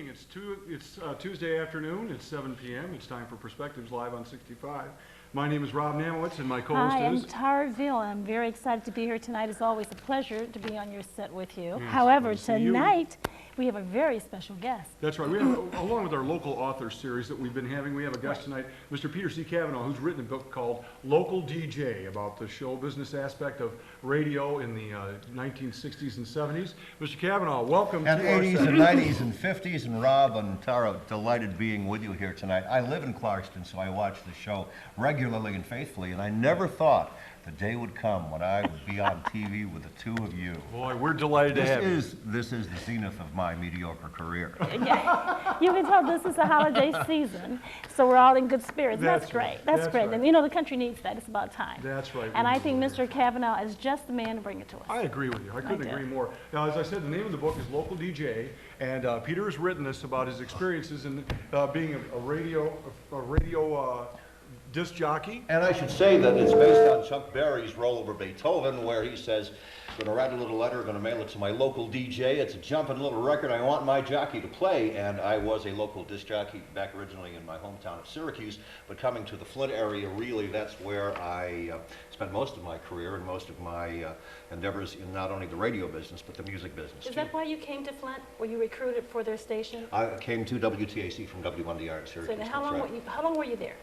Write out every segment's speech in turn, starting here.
It's Tuesday afternoon. It's 7 p.m. It's time for Perspectives Live on 65. My name is Rob Namowicz, and my co-host Hi, is... I'm Tara Veal, and I'm very excited to be here tonight. It's always a pleasure to be on your set with you. Yes, However, good to see you. tonight we have a very special guest. That's right. We have, along with our local author series that we've been having, we have a guest tonight, Mr. Peter C. Cavanaugh, who's written a book called Local DJ, about the show business aspect of radio in the 1960s and 70s. Mr. Cavanaugh, welcome And to our 80s set. and 90s and 50s, and Rob and Tara, delighted being with you here tonight. I live in Clarkston, so I watch the show regularly and faithfully, and I never thought the day would come when I would be on TV with the two of you. Boy, we're delighted to have you. This is the zenith of my mediocre career. Yeah, you can tell this is the holiday season, so we're all in good spirits. That's great. right. That's That's great. right. And you know, the country needs that. It's about time. That's right. And I think Mr. Cavanaugh is just the man to bring it to us. I agree with you. I couldn't do. agree more. Now, as I said, the name of the book is Local DJ, and Peter has written this about his experiences in being a radio disc jockey. And I should say that it's based on Chuck Berry's Roll Over Beethoven, where he says, I'm going to write a little letter, going to mail it to my local DJ. It's a jumping little record I want my jockey to play. And I was a local disc jockey back originally in my hometown of Syracuse, but coming to the Flint area, really, that's where I spent most of my career and most of my endeavors in not only the radio business, but the music business, Is too. that why you came to Flint? Were you recruited for their station? I came to WTAC from W1DR in Syracuse. So then how that's long, right. how long were you there?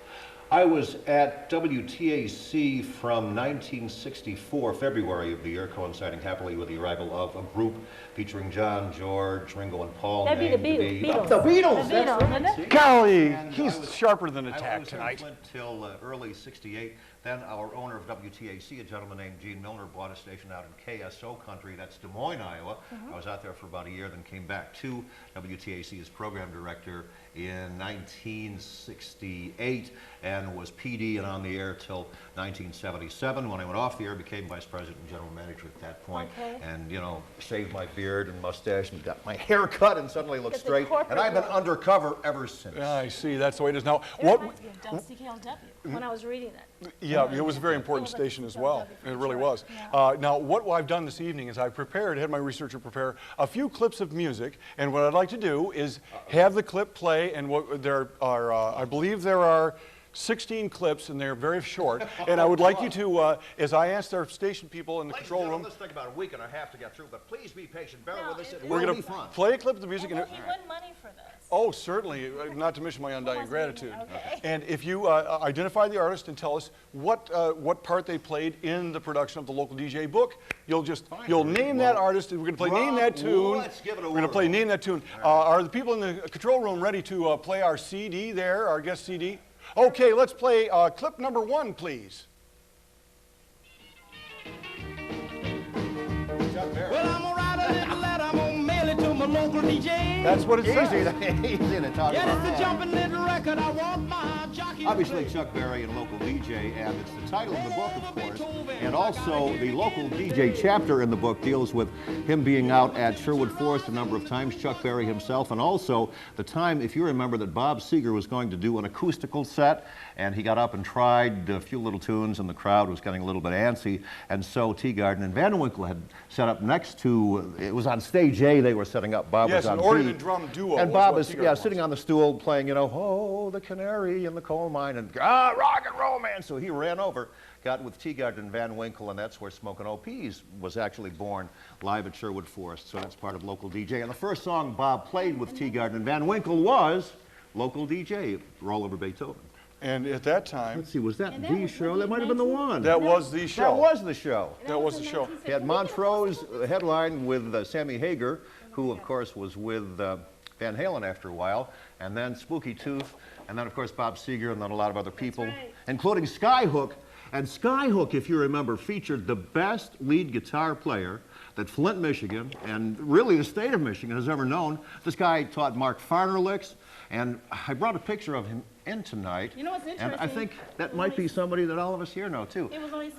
I was at WTAC from 1964, February of the year, coinciding happily with the arrival of a group featuring John, George, Ringo, and Paul. That'd be the named Beatles. The Beatles, The that's Beatles, right. isn't it? See? Golly, And he's I was- sharper than a I tack was tonight. in Flint till early '68. Then our owner of WTAC, a gentleman named Gene Milner, bought a station out in KSO country, that's Des Moines, Iowa. I was out there for about a year, then came back to WTAC as program director in 1968 and was PD and on the air till 1977. When I went off the air, became vice president and general manager at that point. Okay. And, you know, shaved my beard and mustache and got my hair cut and suddenly looked Get the straight. corporate And I've been look. undercover ever since. I see. That's the way it is now. It What? reminds me of WCKLW when I was reading it. Yeah, it was a very important Yeah, but station as well. WCKLW, It really right. was. Yeah. Now, what I've done this evening is I've had my researcher prepare a few clips of music, and what I'd like to do is have the clip play, and what there are, I believe there are 16 clips, and they're very short. And I would like you to, as I asked our station people in the Ladies and control gentlemen, room, this took about a week and a half to get through, but please be patient. Bear No, with us. it- It we're will going be to fun. play a clip of the music. And And you won money for this. oh, certainly, not to mention my undying Almost gratitude. okay. And if you identify the artist and tell us what part they played in the production of the Local DJ book, you'll name that artist, and we're going to play Name That Tune. Let's give it a We're going to play Name That Tune. Are the people in the control room ready to play our CD there, our guest CD? Okay, let's play clip number 1, please. Well, I'm gonna write a little letter, I'm gonna mail it to my local DJ. That's what it Easy, says. easy to talk Yeah, about. it's the jumping little record I want my jockey to Obviously, play. Chuck Berry and Local DJ, and it's the title of the book, of course. And also, the Local DJ chapter in the book deals with him being out at Sherwood Forest a number of times, Chuck Berry himself, and also the time, if you remember, that Bob Seger was going to do an acoustical set, and he got up and tried a few little tunes, and the crowd was getting a little bit antsy, and so Teagarden and Van Winkle had set up next to, it was on stage A they were setting up, Bob Yes, was on an organ B. and drum duo. And was Bob what is, Teagarden yeah, was. sitting on the stool playing, you know, oh, the canary in the coal mine, and rock and roll, man. So he ran over, got with Teagarden and Van Winkle, and that's where Smokin' O.P.'s was actually born, live at Sherwood Forest. So that's part of Local DJ. And the first song Bob played with Teagarden and Van Winkle was Local DJ, Roll Over Beethoven. And at that time, Let's see, was that And that the was show? That might have been the one. that was the show. That was the show. That was the show. He had Montrose headline with Sammy Hagar, who, of course, was with Van Halen after a while, and then Spooky Tooth, and then, of course, Bob Seger, and then a lot of other people, right. including Skyhook. And Skyhook, if you remember, featured the best lead guitar player that Flint, Michigan, and really the state of Michigan has ever known. This guy taught Mark Farner licks, and I brought a picture of him in tonight. You know what's And I interesting? think that might be somebody that all of us here know, too. It was only $6.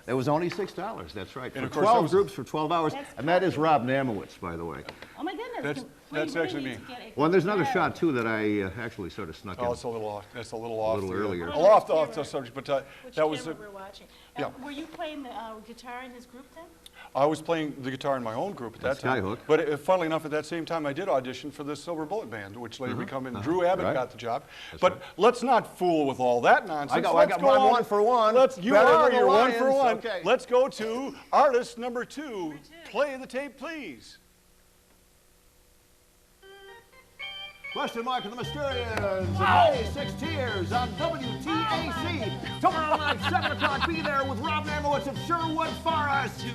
It was only $6, that's right. And For of course, 12 groups for 12 hours. That's And that is Rob Namowicz, by the way. Oh my goodness. That's- We that's really actually need me. to get a Well, and there's another guitar. shot, too, that I actually sort of snuck in. Oh, it's a little off. That's a little off. little earlier. Off the subject, but Which that was. camera we're watching. yeah. Were you playing the guitar in his group then? I was playing the guitar in my own group at that time. Skyhook. But funnily enough, at that same time, I did audition for the Silver Bullet Band, which later became, and Drew Abbott got the job. But let's not fool with all that nonsense. I got my one for one. You Better are than the your one Lions. for one. Okay. Let's go to artist number 2. Play the tape, please. Question mark of the Mysterians. 96 Tears on WTAC. Tomorrow night, 7 o'clock. Be there with Rob Namowicz of Sherwood Forest.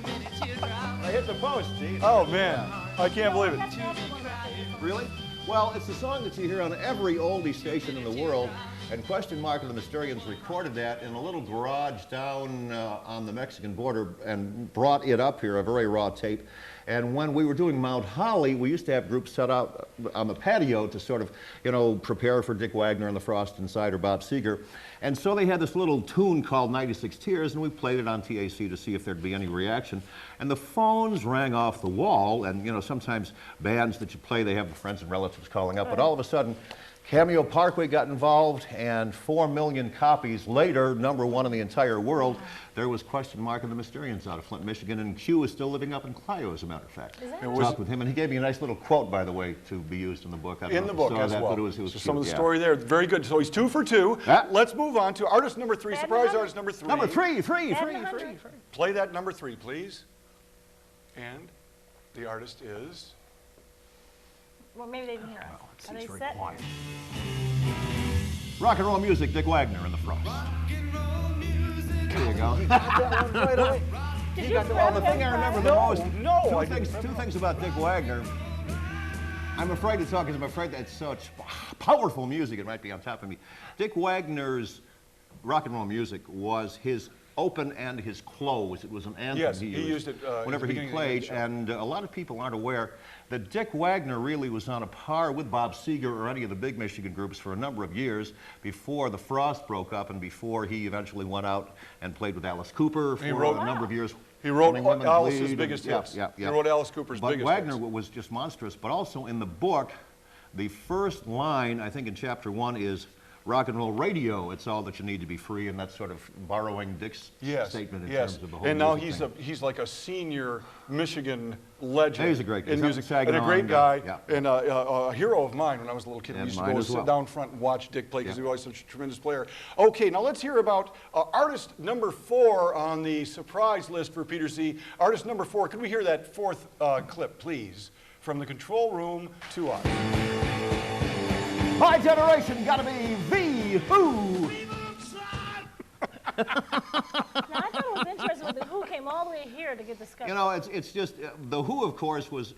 I hit the post, Steve. Oh, man. I can't believe it. Really? Well, it's a song that you hear on every oldie station in the world. And Question mark of the Mysterians recorded that in a little garage down on the Mexican border and brought it up here, a very raw tape. And when we were doing Mount Holly, we used to have groups set out on the patio to sort of, you know, prepare for Dick Wagner and the Frost Inside or Bob Seger. And so they had this little tune called 96 Tears, and we played it on TAC to see if there'd be any reaction. And the phones rang off the wall, and, you know, sometimes bands that you play, they have the friends and relatives calling up, but all of a sudden, Cameo Parkway got involved, and 4 million copies later, #1 in the entire world, there was Question mark of the Mysterians out of Flint, Michigan, and Q is still living up in Clio, as a matter of fact. I talked with him, and he gave me a nice little quote, by the way, to be used in the book. In the book as well. But it was so cute, some of the story there, very good. So he's 2 for 2. Let's move on to artist number 3, surprise artist number 3. Number 3. Play that number 3, please. And the artist is... Well, maybe they didn't hear us. Are they set? Quiet. Rock and roll music, Dick Wagner and the Frost. There you go. You got that one well, the thing I remember the most, two things about Dick Wagner. I'm afraid to talk because I'm afraid that's such powerful music, it might be on top of me. Dick Wagner's rock and roll music was his open and his close. It was an anthem. Yes, he used it whenever he played, and a lot of people aren't aware that Dick Wagner really was on a par with Bob Seger or any of the big Michigan groups for a number of years before the Frost broke up and before he eventually went out and played with Alice Cooper for a number of years. He wrote Alice's biggest hits. He wrote Alice Cooper's biggest hits. But Wagner was just monstrous, but also in the book, the first line, I think in chapter 1, is rock and roll radio, it's all that you need to be free, and that's sort of borrowing Dick's statement in terms of the whole and now music he's like a senior Michigan legend. He's a great guy. In music, and a great guy, and a hero of mine when I was a little kid. We used to go sit down front and watch Dick play because he was always such a tremendous player. Okay, now let's hear about artist number 4 on the surprise list for Peter C. Artist number 4, could we hear that 4th clip, please? From the control room to us. My generation gotta be The Who. Now, I thought it was interesting that The Who came all the way here to get discovered. You know, it's just, The Who, of course, was,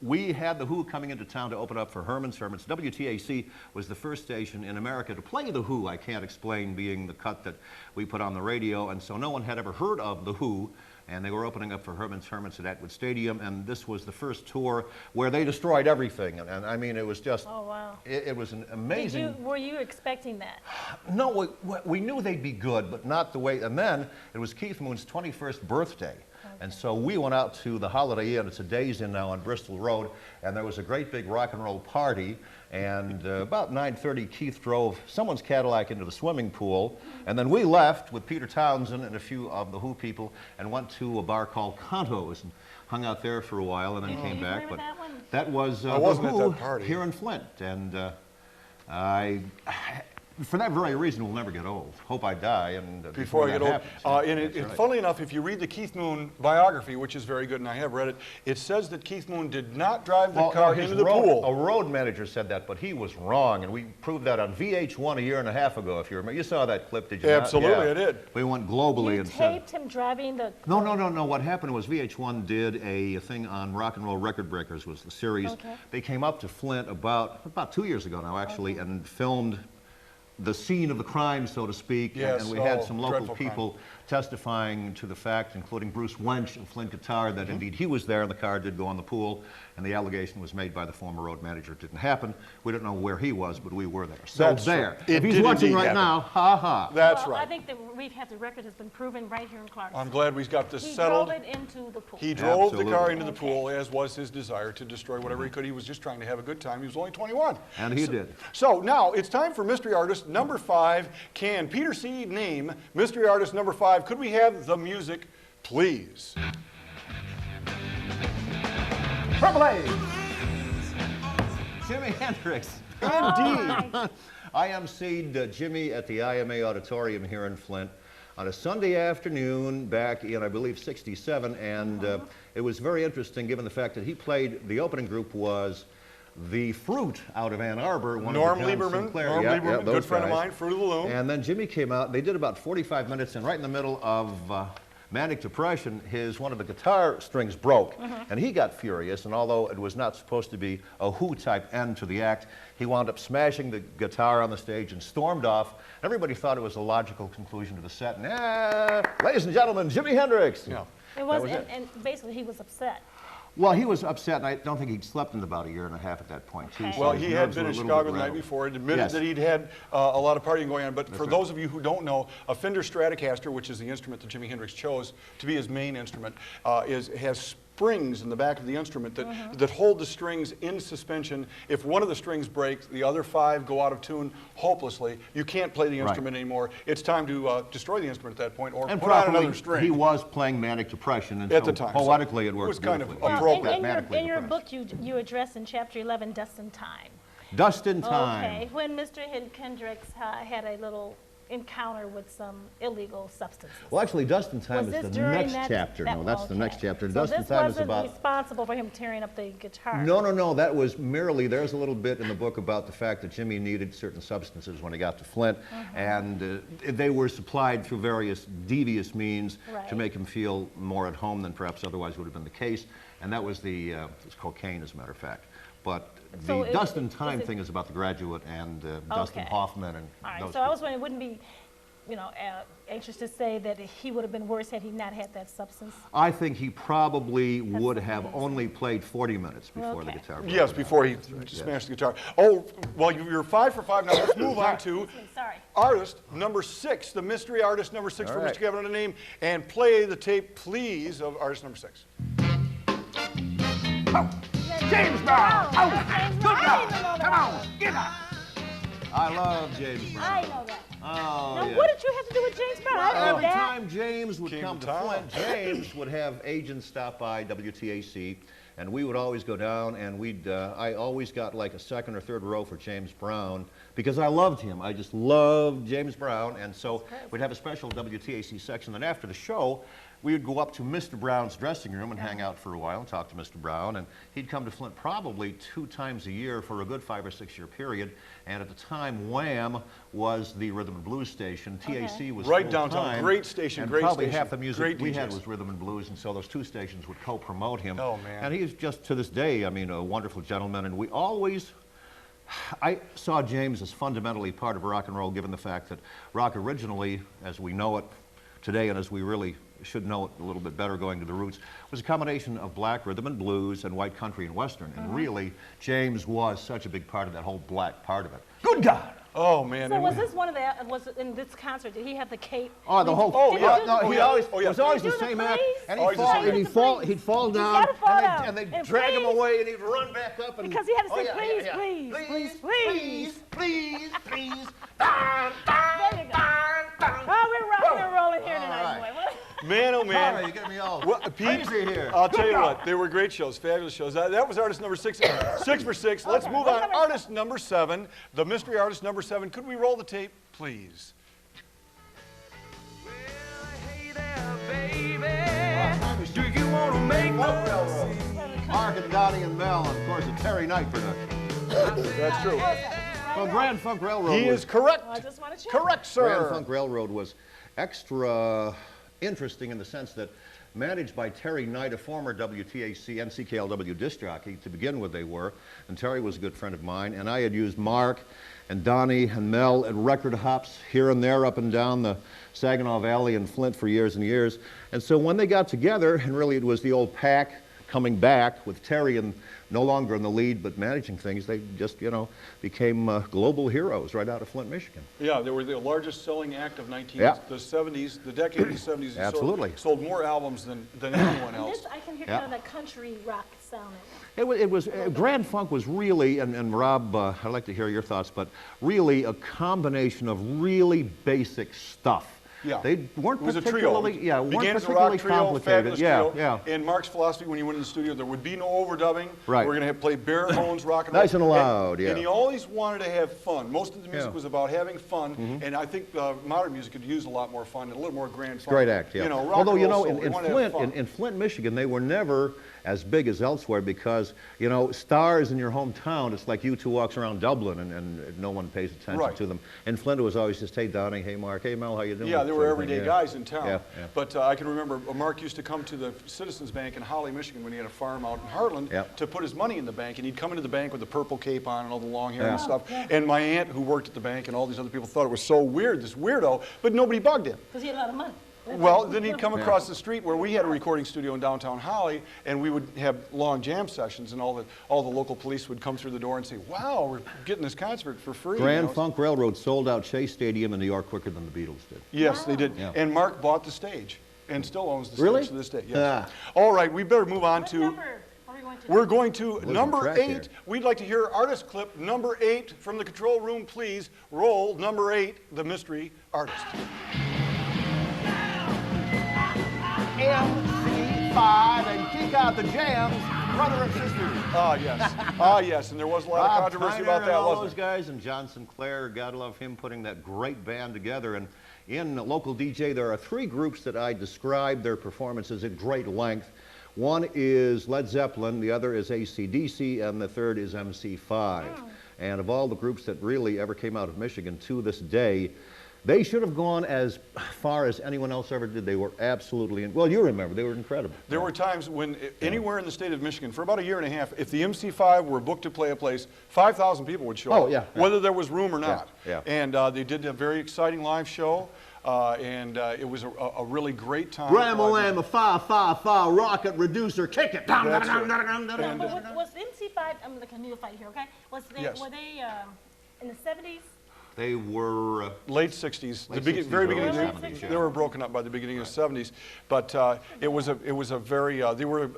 we had The Who coming into town to open up for Herman's. WTAC was the first station in America to play The Who. I can't explain being the cut that we put on the radio, and so no one had ever heard of The Who. And they were opening up for Herman's at Atwood Stadium, and this was the first tour where they destroyed everything. And I mean, it was just, oh, wow. It was an amazing... Were you expecting that? No, we knew they'd be good, but not the way, and then it was Keith Moon's 21st birthday. And so we went out to the Holiday Inn, it's a Days Inn now on Bristol Road, and there was a great big rock and roll party, and about 9:30 Keith drove someone's Cadillac into the swimming pool, and then we left with Peter Townsend and a few of the Who people and went to a bar called Conto's and hung out there for a while and then came back. But that was I wasn't The Who at that party. Here in Flint, and for that very reason, we'll never get old. Hope I die, and before I get old. Happens. And funnily enough, if you read the Keith Moon biography, which is very good, and I have read it, it says that Keith Moon did not drive the car into the pool. A road manager said that, but he was wrong, and we proved that on VH1 a year and a half ago, if you remember. You saw that clip, did you not? Absolutely, I did. We went globally You and said... taped him driving the... No. What happened was VH1 did a thing on Rock and Roll Record Breakers, was the series. Okay. They came up to Flint about 2 years ago now, actually, and filmed the scene of the crime, so to speak, yes, and we had some local people testifying to the fact, including Bruce Wench of Flint Guitar, that indeed he was there and the car did go in the pool, and the allegation was made by the former road manager. It didn't happen. We don't know where he was, but we were there. So that's there. True. If he's watching right now, ha ha. That's right. I think that we've had the record has been proven right here in Clarksville. I'm glad we've got this settled. He drove it into the pool. He drove the car into the pool, as was his desire to destroy whatever he could. He was just trying to have a good time. He was only 21. And he did. So now it's time for Mystery Artist number 5. Can Peter C. name Mystery Artist number 5? Could we have the music please. Triple A! Jimi Hendrix. Indeed. I emceed Jimmy at the IMA Auditorium here in Flint on a Sunday afternoon back in, I believe, '67, and it was very interesting given the fact that he played, the opening group was The Fruit out of Ann Arbor. Norm Lieberman, good friend of mine, Fruit of the Loom. And then Jimmy came out, they did about 45 minutes, and right in the middle of manic depression, one of the guitar strings broke, and he got furious, and although it was not supposed to be a Who-type end to the act, he wound up smashing the guitar on the stage and stormed off. Everybody thought it was a logical conclusion to the set, and ladies and gentlemen, Jimi Hendrix. Yeah. It was, and basically he was upset. Well, he was upset, and I don't think he'd slept in about a year and a half at that point, too. Okay. So Well, his he had nerves been were in a little Chicago bit the night rattled. before and admitted Yes. that he'd had a lot of partying going on. But for those of you who don't know, a Fender Stratocaster, which is the instrument that Jimi Hendrix chose to be his main instrument, has springs in the back of the instrument that hold the strings in suspension. If one of the strings breaks, the other 5 go out of tune hopelessly. You can't play the instrument anymore. It's time to destroy the instrument at that point or And put on properly, another string. he was playing manic depression, and At so the time, poetically so it worked it was kind of beautifully. appropriate. In your book, you address in chapter 11, Dust in Time. Dust in Time. Okay, when Mr. Hendrix had a little encounter with some illegal substances. Well, actually, Dust in Time Was is this the during next that- chapter. No, that's the next chapter. So Dust in this Time is wasn't about... responsible for him tearing up the guitar. No, that was merely, there's a little bit in the book about the fact that Jimmy needed certain substances when he got to Flint, and they were supplied through various devious means to Right. make him feel more at home than perhaps otherwise would have been the case, and that was it's cocaine, as a matter of fact. But So the Dust in Time thing is about the Graduate and Dustin Okay. Hoffman and All right, those so I people. was wondering, wouldn't be, anxious to say that he would have been worse had he not had that substance? I think he probably would have only played 40 minutes before the Okay. guitar broke. Yes, before he smashed the guitar. Oh, well, you're 5 for 5 now. Let's move on to Sorry. artist number 6, the mystery artist number 6 All for right. Mr. Cavanaugh to name, and play the tape, please, of artist number 6. James Brown! Good job! Come on, Get up! I love James Brown. I know that. Oh, Now, yeah. what did you have to do with James Brown? I know Every that. time James would Came come to to town. Flint, James would have agents stop by WTAC, and we would always go down, and I always got like a second or third row for James Brown because I loved him. I just loved James Brown, and so we'd have a special WTAC section. And after the show, we would go up to Mr. Brown's dressing room and hang out for a while and talk to Mr. Brown. And he'd come to Flint probably 2 times a year for a good 5 or 6 year period. And at the time, Wham was the rhythm and blues station. TAC was Right full-time, downtown. Great station, and great probably station. half the music Great we had DJs. was rhythm and blues, and so those 2 stations would co-promote him. Oh, man. And he's just, to this day, I mean, a wonderful gentleman. And I saw James as fundamentally part of rock and roll, given the fact that rock originally, as we know it today and as we really should know it a little bit better going to the roots, was a combination of black rhythm and blues and white country and western. And really, James was such a big part of that whole black part of it. Good God! Oh, man. So and was this one of the, was it in this concert, did he have the cape? Oh, the whole. Oh, yeah. No, Oh, he yeah. always Oh, yeah. it was always Did the he do same the act, please? and Always the same. he'd fall down, gotta fall and down. they'd And drag him please. away, and he'd run back up, and Because he had to say, yeah, please, yeah, please, yeah. please, please, please, please. There you go. Oh, we're rolling here tonight, All boy. right. What? Man, oh, man. Sorry, you get me all Well, Pete, crazy here. I'll tell you what, they were great shows, fabulous shows. That was artist number 6, 6 for 6. Let's Okay, move what's on. number Artist number 7, the mystery artist number 7. Could we roll the tape, please? Hey there, baby. Do you want to make Funk Railroad. Mark and Donnie and Mel, and of course a Terry Knight production. That's true. Well, Grand Funk Railroad He was is correct. I just want to check. Correct, Grand sir. Funk Railroad was extra interesting in the sense that managed by Terry Knight, a former WTAC and CKLW disc jockey. To begin with, they were, and Terry was a good friend of mine, and I had used Mark and Donnie and Mel at record hops here and there up and down the Saginaw Valley in Flint for years and years. And so when they got together, and really it was the old pack coming back with Terry and no longer in the lead but managing things, they just, you know, became global heroes right out of Flint, Michigan. Yeah, they were the largest selling act of the 70s, the decade of the 70s. They Absolutely. Sold more albums than anyone And else. this, I can hear Yeah. kind of that country rock sound in It was Grand Funk was really, and Rob, I'd like to hear your thoughts, but really a combination of really basic stuff. Yeah. They weren't It was a particularly, trio. yeah, weren't Began as a particularly rock trio, complicated. fabulous Yeah, trio. yeah. And Mark's philosophy when he went in the studio, there would be no overdubbing. Right. We're going to have play bare bones rock and roll. Nice and loud, yeah. And he always wanted to have fun. Most of the music Yeah. Mm-hmm. was about having fun, and I think modern music could use a lot more fun and a little more grand fun. Great act, yeah. You know, rock Although, and you roll know, soul, we in wanna have Flint, fun. in Flint, Michigan, they were never as big as elsewhere because, you know, stars in your hometown, it's like U2 walks around Dublin and no one pays attention Right. to them. In Flint, it was always just, hey, Donnie, hey, Mark, hey, Mel, how you doing? Yeah, there were Sort of thing, everyday yeah. guys in town. Yeah, yeah. But I can remember Mark used to come to the Citizens Bank in Holly, Michigan when he had a farm out in Heartland Yeah. to put his money in the bank. And he'd come into the bank with the purple cape on and all the long hair Yeah. and stuff. And my aunt, who worked at the bank, and all these other people thought it was so weird, this weirdo, but nobody bugged him. Because he had a lot of money. Well, then he'd come across the street where we had a recording studio in downtown Holly, and we would have long jam sessions, and all the local police would come through the door and say, "Wow, we're getting this concert for free." Grand you know? Funk Railroad sold out Shea Stadium in New York quicker than the Beatles did. Yes, they did. Yeah. And Mark bought the stage, and still owns the Really? stage to this day. Yes. Ah. All right, we better move on What to. number are we going to? We're going to Losing number track 8. here. We'd like to hear artist clip number 8 from the control room, please. Roll number 8, the mystery artist. MC5 and kick out the jams, brother and sister. Ah, yes. Ah, yes. And there was a lot of Bob controversy Tyner about and that, all wasn't those there? guys, and John Sinclair, God love him, putting that great band together. And in Local DJ, there are 3 groups that I describe their performances at great length. One is Led Zeppelin, the other is AC/DC, and the third is MC5. And of all the groups that really ever came out of Michigan to this day, they should have gone as far as anyone else ever did. They were absolutely, well, you remember, they were incredible. There were times when anywhere in the state of Michigan, for about a year and a half, if the MC5 were booked to play a place, 5,000 people would show Oh, up, yeah, yeah. whether there was room or not. yeah. And they did a very exciting live show, and it was a really great time. Ram-a-lam, fa, rocket reducer, kick it. Dum, That's dum, it. dum, dum, dum, And, dum. Was MC5, I'm like a neophyte here, okay? Yes. Were they in the 70s? They were Late 60s, Late the 60s, very early beginning. 70s, yeah. They were broken up by the beginning of the 70s, but it was a very. They were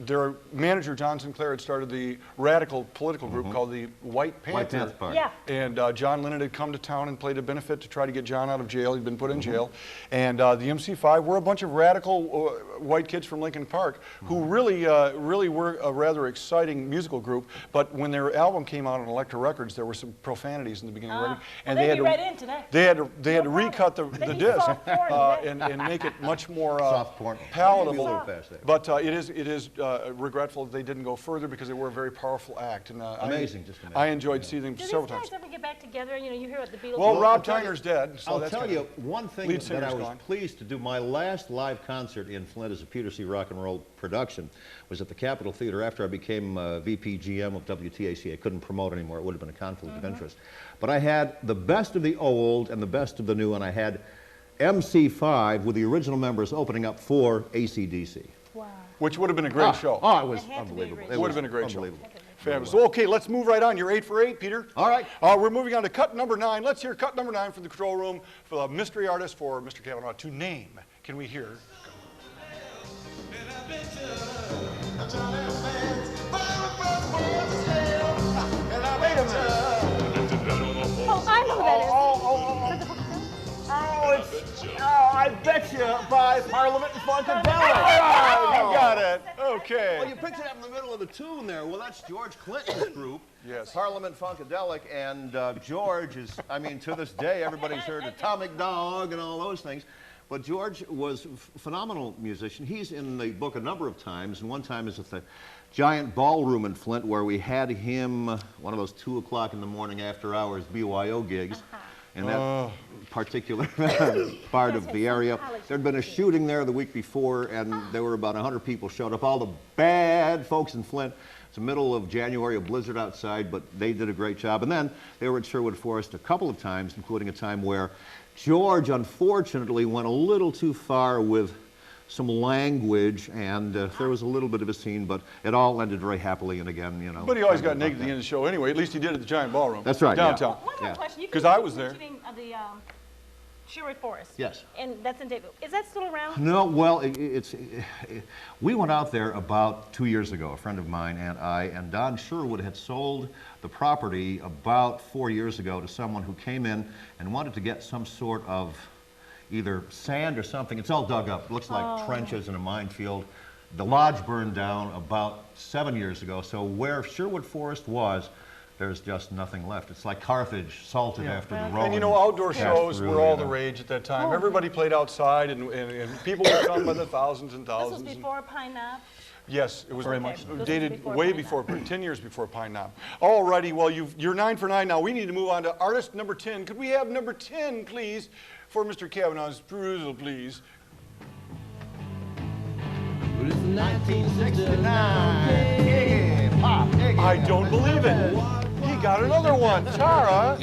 their manager John Sinclair had started the radical political group called the White Panther. White Panther Party. Yeah. And John Lennon had come to town and played a benefit to try to get John out of jail. He'd been put in jail. And the MC5 were a bunch of radical white kids from Lincoln Park who really were a rather exciting musical group. But when their album came out on Elektra Records, there were some profanities in the beginning already. Well, they'd be right in today. They had to No recut the problem. disc Soft porn today. and make it much more Soft porn. Maybe a palatable. little fast there. But it is regretful that they didn't go further because they were a very powerful act. And Amazing, just amazing. I enjoyed seeing them Do these several guys times. ever get back together? You know, you hear what the Beatles. Well, do. Rob Tyner's dead, so I'll that's tell kinda- you one thing Lead that singer's I was gone. pleased to do. My last live concert in Flint as a Peter C. Rock and Roll production was at the Capitol Theater after I became VP GM of WTAC. I couldn't promote anymore. It would have been a conflict of interest. But I had the best of the old and the best of the new, and I had MC5 with the original members opening up for AC/DC. Wow. Which would have been a great show. Oh, it was It had to be a unbelievable. great It would have been a great show. Unbelievable. Fabulous. Well, okay, let's move right on. You're 8 for 8, Peter. All right. We're moving on to cut number 9. Let's hear cut number 9 from the control room for the mystery artist for Mr. Cavanaugh to name. Can we hear? Oh, I know who that is. I bet you by Parliament and Funkadelic. You got it. Okay. Well, you picked it up in the middle of the tune there. Well, that's George Clinton's group. Yes. Parliament Funkadelic, and George is, I mean, to this day, everybody's heard Atomic Dog and all those things. But George was a phenomenal musician. He's in the book a number of times, and one time is at the giant ballroom in Flint where we had him, one of those 2 o'clock in the morning after hours BYO gigs. In that particular part of the area. There'd been a shooting there the week before, and there were about 100 people showed up. All the bad folks in Flint. It's the middle of January, a blizzard outside, but they did a great job. And then they were at Sherwood Forest a couple of times, including a time where George, unfortunately, went a little too far with some language, and there was a little bit of a scene, but it all ended very happily, and again, you know. But he always got naked at the end of the show anyway. At least he did at the giant ballroom. That's right, yeah. Downtown. One more question. You 'Cause keep I was there. mentioning, the Sherwood Forest. Yes. And that's in David. Is that still around? No, well, we went out there about 2 years ago, a friend of mine and I, and Don Sherwood had sold the property about 4 years ago to someone who came in and wanted to get some sort of either sand or something. It's all dug up. It looks like trenches in a minefield. The lodge burned down about 7 years ago, so where Sherwood Forest was, there's just nothing left. It's like Carthage, salted after the Romans. And you know, outdoor passed shows through, were all you the know. rage at that time. Everybody played outside, and people would come by the thousands and This was thousands. before Pine Knob? Yes, it was Very much so. dated This was before way Pine before, 10 years before Pine Knob. All righty, well, you're 9 for 9 now. We need to move on to artist number 10. Could we have number 10, please, for Mr. Cavanaugh's perusal, please? 1969. Iggy Pop. Iggy. I don't believe it. He got another one. Tara,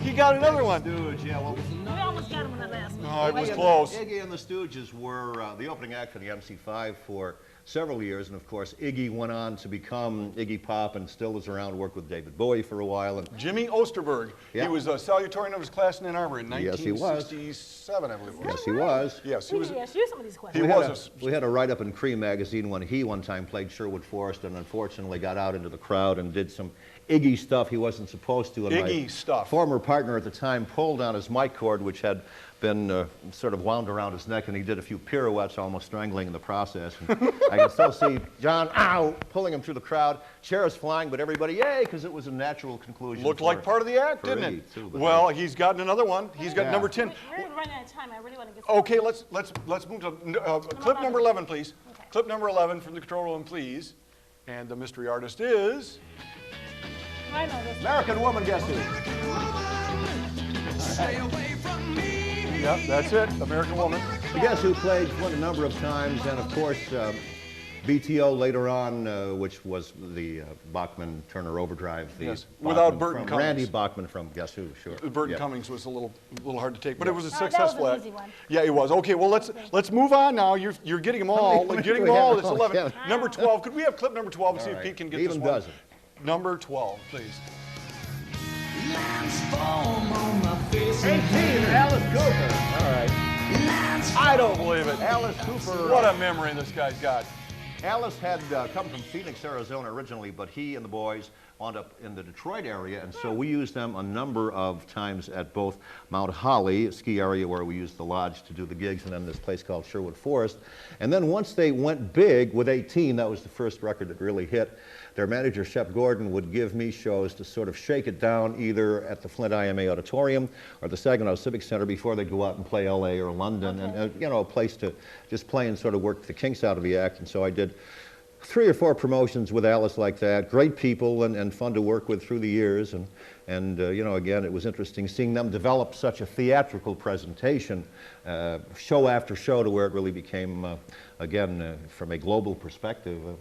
he got another one. Stooges, yeah, well, We almost got him in the last one. Oh, it was close. Iggy and the Stooges were the opening act for the MC5 for several years, and of course, Iggy went on to become Iggy Pop and still is around, worked with David Bowie for a while. And Jimmy Osterberg. Yeah. He was a salutatorian of his class in Ann Arbor in Yes, he was. 1967, I believe it was. yes, he was. Yes, he We was. need to ask you some of these questions. He was We had a write-up in Cream magazine when he one time played Sherwood Forest and unfortunately got out into the crowd and did some Iggy stuff he wasn't supposed to. And Iggy my stuff. former partner at the time pulled on his mic cord, which had been sort of wound around his neck, and he did a few pirouettes, almost strangling in the process. And I can still see John, ow, pulling him through the crowd, chairs flying, but everybody, yay, because it was a natural conclusion. Looked for- like part of the act, for didn't Iggy, it? too, but Well, he's gotten another one. He's got Yeah. number 10. We're running out of time. I really want to get Okay, let's move to clip number 11, please. Okay. Clip number 11 from the control room, please. And the mystery artist is. I know this. American Woman, guess who? Stay away from me. Yep, that's it. American Woman. Guess who played one a number of times, and of course, BTO later on, which was the Bachman-Turner Overdrive. The Yes, without Bachman Burton from Randy Cummings. Bachman from Guess Who, sure. Burton Yeah. Cummings was a little hard to take, but it was a that was successful an act. easy one. Yeah, it was. Okay, well let's move on now. You're getting them all. many Getting do them we all. have? It's Oh, 11. yeah. Number 12. Could we have clip number 12 and see All if right. Pete can get Even this one? dozen. Number 12, please. Lines form on my face. 18, Alice Cooper. All right. I don't believe it. Alice Cooper. What a memory this guy's got. Alice had come from Phoenix, Arizona originally, but he and the boys wound up in the Detroit area, and so we used them a number of times at both Mount Holly, a ski area where we used the lodge to do the gigs, and then this place called Sherwood Forest. And then once they went big with 18, that was the first record that really hit, their manager, Shep Gordon, would give me shows to sort of shake it down either at the Flint IMA Auditorium or the Saginaw Civic Center before they'd go out and play LA or London, and you know, a place to just play and sort of work the kinks out of the act. And so I did 3 or 4 promotions with Alice like that. Great people and fun to work with through the years. And you know, again, it was interesting seeing them develop such a theatrical presentation, show after show, to where it really became, again, from a global perspective, a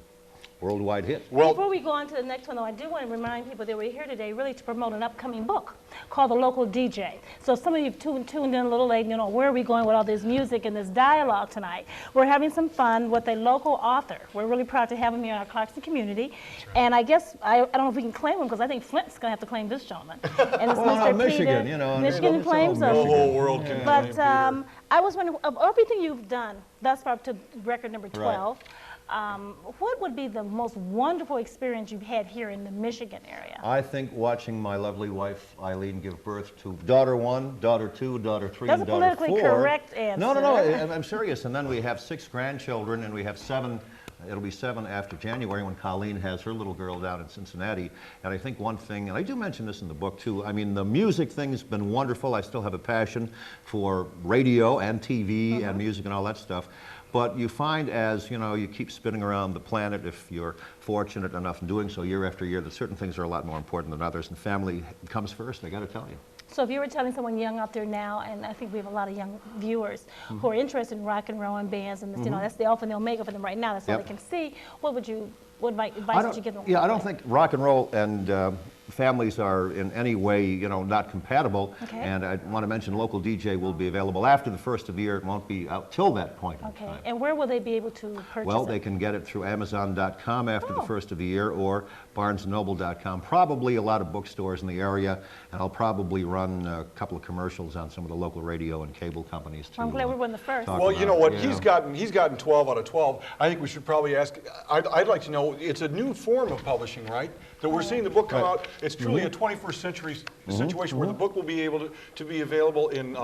worldwide hit. Well, Before we go on to the next one, though, I do want to remind people that we're here today really to promote an upcoming book called The Local DJ. So some of you tuned in a little late, you know, where are we going with all this music and this dialogue tonight? We're having some fun with a local author. We're really proud to have him here in our Clarkston community. And I guess, I don't know if we can claim him, because I think Flint's going to have to claim this gentleman. And it's Mr. Michigan, Peter. you know. Michigan it's all claims the him. Michigan. whole world can But claim Peter. I was wondering, of everything you've done thus far up to record number 12, what would be the most wonderful experience you've had here in the Michigan area? I think watching my lovely wife Eileen give birth to daughter 1, daughter 2, daughter 3, That's and a daughter 4. politically correct answer. No, I'm serious. And then we have 6 grandchildren, and we have 7. It'll be 7 after January when Colleen has her little girl down in Cincinnati. And I think one thing, and I do mention this in the book too, I mean, the music thing's been wonderful. I still have a passion for radio and TV and music and all that stuff. But you find, as you know, you keep spinning around the planet, if you're fortunate enough in doing so year after year, that certain things are a lot more important than others, and family comes first, I got to tell you. So if you were telling someone young out there now, and I think we have a lot of young viewers who are interested in rock and roll and bands, and you know, that's the offer they'll make for them right now, that's all Yep. they can see, what advice would you give them? Yeah, I don't think rock and roll and families are in any way, you know, not compatible. Okay. And I want to mention local DJ will be available after the first of the year. It won't be out till that point in Okay, time. and where will they be able to purchase Well, it? they can get it through Amazon.com after the Oh. first of the year, or BarnesandNoble.com. Probably a lot of bookstores in the area, and I'll probably run a couple of commercials on some of the local radio and cable companies too. Well, I'm glad we were in the first. Well, you know what? He's gotten 12 out of 12. I think we should probably ask. I'd like to know. It's a new form of publishing, right? That we're seeing the book come Right. out. It's truly a 21st century situation where the book will be able to be available in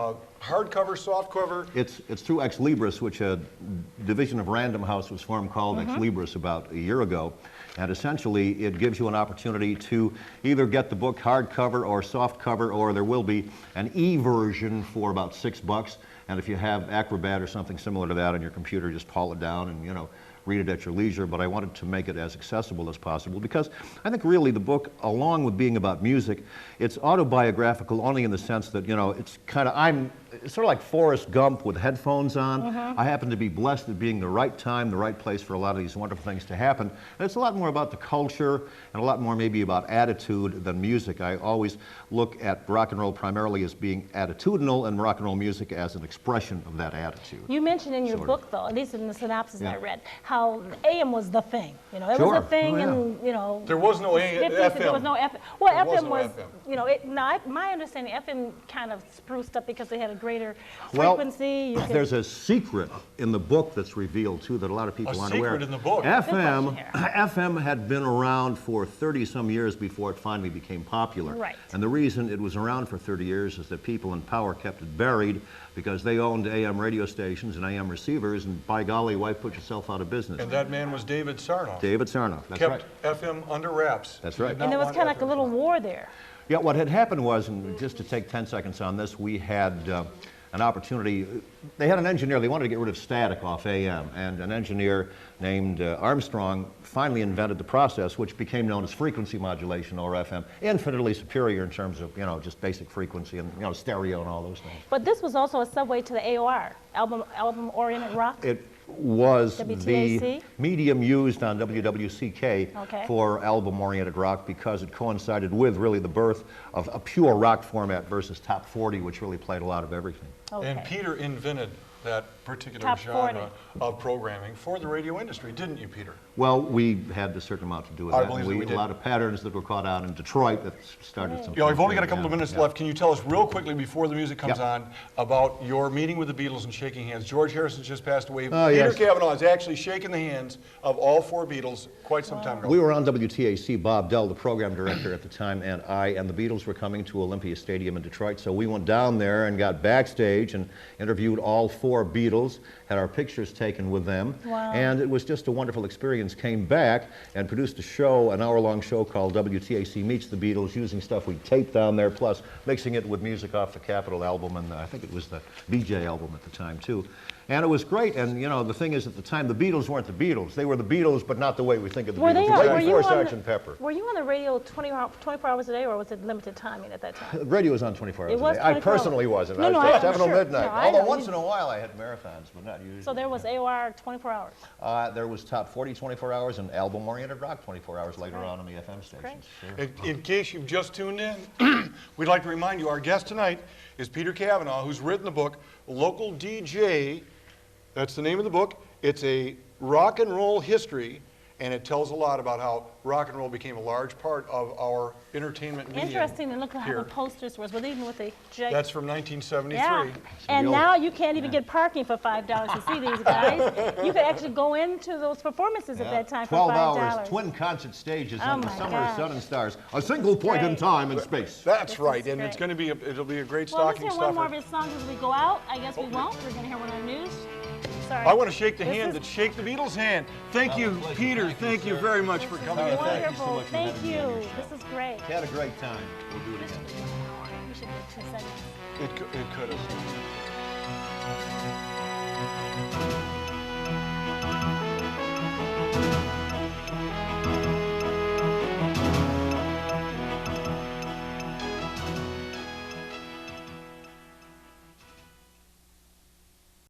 hardcover, softcover. It's through Ex Libris, which a division of Random House was formed called Ex Libris about a year ago. And essentially, it gives you an opportunity to either get the book hardcover or softcover, or there will be an e-version for about $6. And if you have Acrobat or something similar to that on your computer, just haul it down and, you know, read it at your leisure. But I wanted to make it as accessible as possible because I think really the book, along with being about music, it's autobiographical only in the sense that, you know, it's kind of, it's sort of like Forrest Gump with headphones on. I happen to be blessed at being the right time, the right place for a lot of these wonderful things to happen. And it's a lot more about the culture and a lot more maybe about attitude than music. I always look at rock and roll primarily as being attitudinal and rock and roll music as an expression of that attitude. You mentioned in your book, though, at least in the synopsis I read, how AM was the thing. You know, it was a thing, and you know, there was no AM, FM. There was no FM. Well, there FM was, you know, my understanding, FM kind of spruced up because they had a greater frequency. Well, there's a secret in the book that's revealed too that a lot of people aren't aware of. A secret in the book. FM had been around for 30-some years before it finally became popular. Right. And the reason it was around for 30 years is that people in power kept it buried because they owned AM radio stations and AM receivers, and by golly, why put yourself out of business? And that man was David Sarnoff. David Sarnoff, that's right. Kept FM under wraps. That's right. And there was kind of like a little war there. Yeah, what had happened was, and just to take 10 seconds on this, we had an opportunity. They had an engineer, they wanted to get rid of static off AM, and an engineer named Armstrong finally invented the process, which became known as frequency modulation, or FM, infinitely superior in terms of, you know, just basic frequency and, you know, stereo and all those things. But this was also a subway to the AOR, album-oriented rock. It was WTAC? the medium used on WWCK for album-oriented rock because it coincided with really the birth of a pure rock format versus Top 40, which really played a lot of everything. And Peter invented that particular Top genre of programming for the radio industry, didn't you, Peter? Well, we had a certain amount to do with I that. believe we did. A lot of patterns that were caught out in Detroit that started some. Yeah, we've only got a couple of minutes left. Can you tell us real quickly before the music comes on about your meeting with the Beatles and shaking hands? George Harrison's just passed away. Peter Cavanaugh has actually shaken the hands of all four Beatles quite some time ago. We were on WTAC. Bob Dell, the program director at the time, and I and the Beatles were coming to Olympia Stadium in Detroit. So we went down there and got backstage and interviewed all four Beatles, had our pictures taken with them. Wow. And it was just a wonderful experience. Came back and produced a show, an hour-long show called WTAC Meets the Beatles, using stuff we taped down there, plus mixing it with music off the Capitol album, and I think it was the BJ album at the time, too. And it was great, and you know, the thing is, at the time, the Beatles weren't the Beatles. They were the Beatles, but not the way we think of the Beatles. Way before Sgt. Pepper. Were you on the radio 24 hours a day, or was it limited timing at that time? The radio was on 24 hours It was a day. I 24 personally hours. wasn't. No, I was no, at 7 till sure. midnight. No, I Although know. once in a while I had marathons, but not usually. So there was AOR 24 hours. There was Top 40 24 hours and album-oriented rock 24 hours later on the FM stations. Sure. In case you've just tuned in, we'd like to remind you our guest tonight is Peter Cavanaugh, who's written the book Local DJ. That's the name of the book. It's a rock and roll history, and it tells a lot about how rock and roll became a large part of our entertainment media. Interesting, and look at how the posters was, even with the J. That's from 1973. Yeah. And now you can't even get parking for $5 to see these guys. You could actually go into those performances at that time for $5. 12 hours, twin concert stages under summer sun and stars. A single point in time and space. That's right, and it's going to be it'll be a great stocking let's hear stuffer. one more of his songs as we go out. I guess we won't. We're going to hear one on news. Sorry. I want to shake the hand that shake the Beatles' hand. Thank you, Peter. Thank you very much for coming. Wonderful. Thank you. This is great. Had a great time. We'll do it again. We should do 2 seconds. It could have.